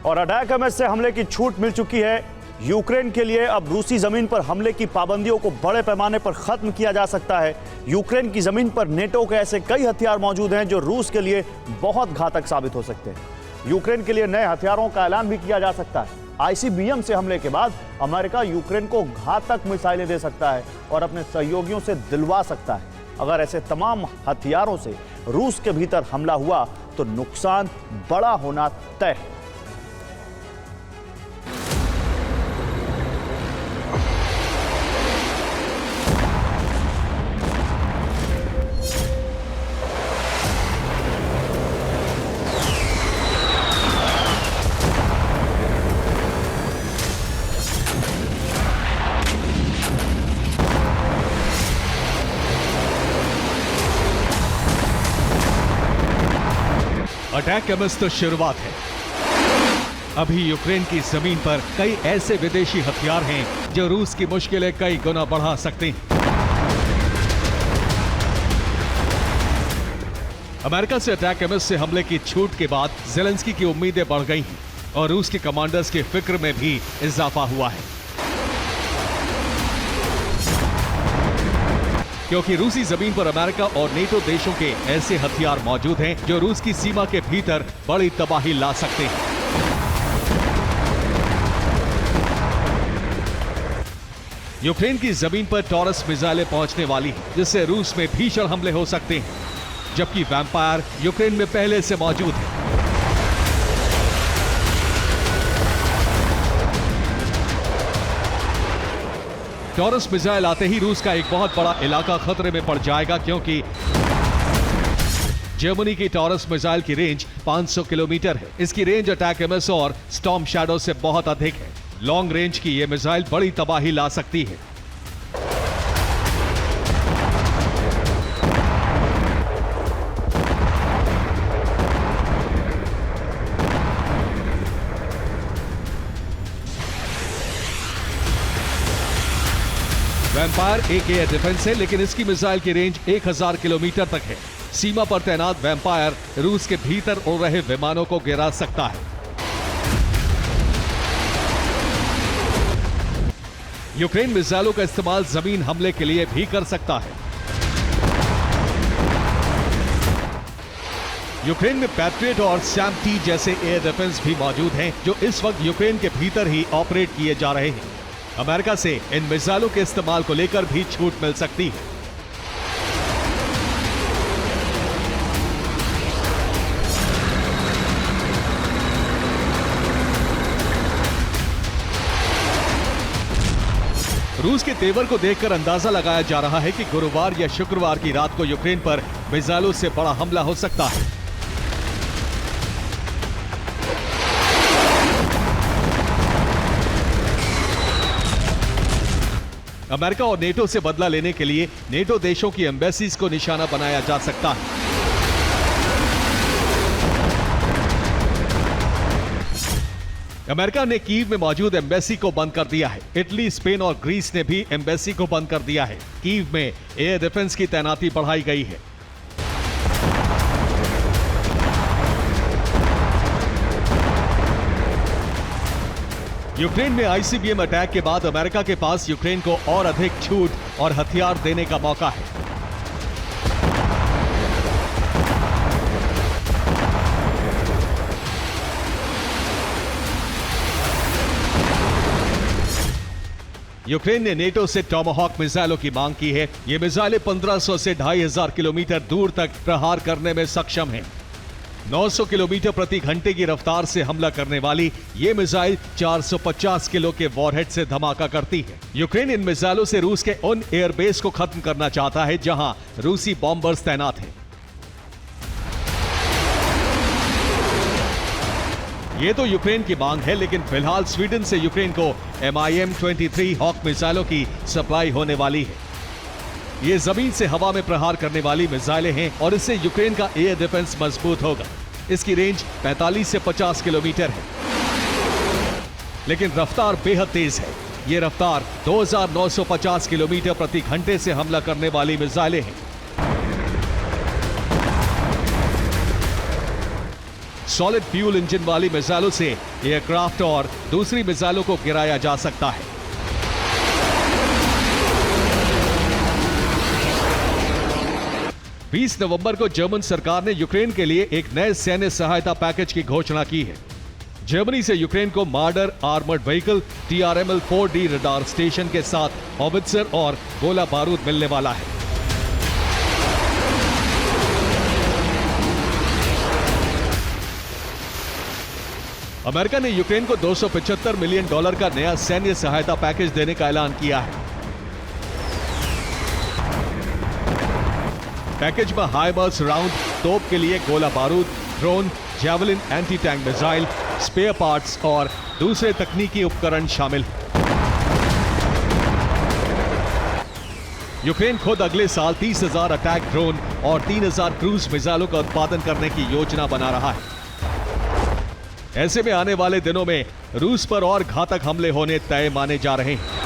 और attack MS से हमले की छूट मिल चुकी है यूक्रेन के लिए। अब रूसी जमीन पर हमले की पाबंदियों को बड़े पैमाने पर खत्म किया जा सकता है। यूक्रेन की जमीन पर नेटो के ऐसे कई हथियार मौजूद हैं जो रूस के लिए बहुत घातक साबित हो सकते हैं। यूक्रेन के लिए नए हथियारों का ऐलान भी किया जा सकता है। आईसीबीएम से हमले के बाद अमेरिका यूक्रेन को घातक मिसाइलें दे सकता है और अपने सहयोगियों से दिलवा सकता है। अगर ऐसे तमाम हथियारों से रूस के भीतर हमला हुआ तो नुकसान बड़ा होना तय है। अटैक एमएस तो शुरुआत है। अभी यूक्रेन की जमीन पर कई ऐसे विदेशी हथियार हैं जो रूस की मुश्किलें कई गुना बढ़ा सकते हैं। अमेरिका से अटैक एमएस से हमले की छूट के बाद ज़ेलेंस्की की उम्मीदें बढ़ गई हैं और रूस के कमांडर्स की फिक्र में भी इजाफा हुआ है, क्योंकि रूसी जमीन पर अमेरिका और नेटो देशों के ऐसे हथियार मौजूद हैं जो रूस की सीमा के भीतर बड़ी तबाही ला सकते हैं। यूक्रेन की जमीन पर टॉरस मिसाइलें पहुंचने वाली हैं, जिससे रूस में भीषण हमले हो सकते हैं, जबकि वैम्पायर यूक्रेन में पहले से मौजूद है। टॉरस मिसाइल आते ही रूस का एक बहुत बड़ा इलाका खतरे में पड़ जाएगा, क्योंकि जर्मनी की टॉरस मिसाइल की रेंज 500 किलोमीटर है। इसकी रेंज अटैक एमएस और स्टॉर्म शैडो से बहुत अधिक है। लॉन्ग रेंज की यह मिसाइल बड़ी तबाही ला सकती है। वैम्पायर एक एयर डिफेंस है, लेकिन इसकी मिसाइल की रेंज 1000 किलोमीटर तक है। सीमा पर तैनात वैम्पायर रूस के भीतर उड़ रहे विमानों को गिरा सकता है। यूक्रेन मिसाइलों का इस्तेमाल जमीन हमले के लिए भी कर सकता है। यूक्रेन में पैट्रियट और सैम-टी जैसे एयर डिफेंस भी मौजूद हैं, जो इस वक्त यूक्रेन के भीतर ही ऑपरेट किए जा रहे हैं। अमेरिका से इन मिसाइलों के इस्तेमाल को लेकर भी छूट मिल सकती है। रूस के तेवर को देखकर अंदाजा लगाया जा रहा है कि गुरुवार या शुक्रवार की रात को यूक्रेन पर मिसाइलों से बड़ा हमला हो सकता है। अमेरिका और नेटो से बदला लेने के लिए नेटो देशों की एम्बेसीज को निशाना बनाया जा सकता है। अमेरिका ने कीव में मौजूद एम्बेसी को बंद कर दिया है। इटली, स्पेन और ग्रीस ने भी एम्बेसी को बंद कर दिया है। कीव में एयर डिफेंस की तैनाती बढ़ाई गई है। यूक्रेन में आईसीबीएम अटैक के बाद अमेरिका के पास यूक्रेन को और अधिक छूट और हथियार देने का मौका है। यूक्रेन ने नेटो से टॉमाहॉक मिसाइलों की मांग की है। ये मिसाइलें 1500 से 2500 किलोमीटर दूर तक प्रहार करने में सक्षम हैं। 900 किलोमीटर प्रति घंटे की रफ्तार से हमला करने वाली ये मिसाइल 450 किलो के वॉरहेड से धमाका करती है। यूक्रेन इन मिसाइलों से रूस के उन एयरबेस को खत्म करना चाहता है जहां रूसी बॉम्बर्स तैनात हैं। ये तो यूक्रेन की मांग है, लेकिन फिलहाल स्वीडन से यूक्रेन को MIM-23 हॉक मिसाइलों की सप्लाई होने वाली है। ये जमीन से हवा में प्रहार करने वाली मिसाइलें हैं और इससे यूक्रेन का एयर डिफेंस मजबूत होगा। इसकी रेंज 45 से 50 किलोमीटर है, लेकिन रफ्तार बेहद तेज है। ये रफ्तार 2950 किलोमीटर प्रति घंटे से हमला करने वाली मिसाइलें हैं। सॉलिड फ्यूल इंजन वाली मिसाइलों से एयरक्राफ्ट और दूसरी मिसाइलों को गिराया जा सकता है। बीस नवंबर को जर्मन सरकार ने यूक्रेन के लिए एक नए सैन्य सहायता पैकेज की घोषणा की है। जर्मनी से यूक्रेन को Marder armoured vehicle, TRML-4D radar station के साथ हॉवित्जर और गोला बारूद मिलने वाला है। अमेरिका ने यूक्रेन को $275 मिलियन का नया सैन्य सहायता पैकेज देने का ऐलान किया है। पैकेज में हाइमर्स राउंड, तोप के लिए गोला बारूद, drone, javelin anti tank missile, spare parts और दूसरे तकनीकी उपकरण शामिल हैं। यूक्रेन खुद अगले साल 30,000 अटैक ड्रोन और 3,000 क्रूज मिसाइलों का उत्पादन करने की योजना बना रहा है। ऐसे में आने वाले दिनों में रूस पर और घातक हमले होने तय माने जा रहे हैं।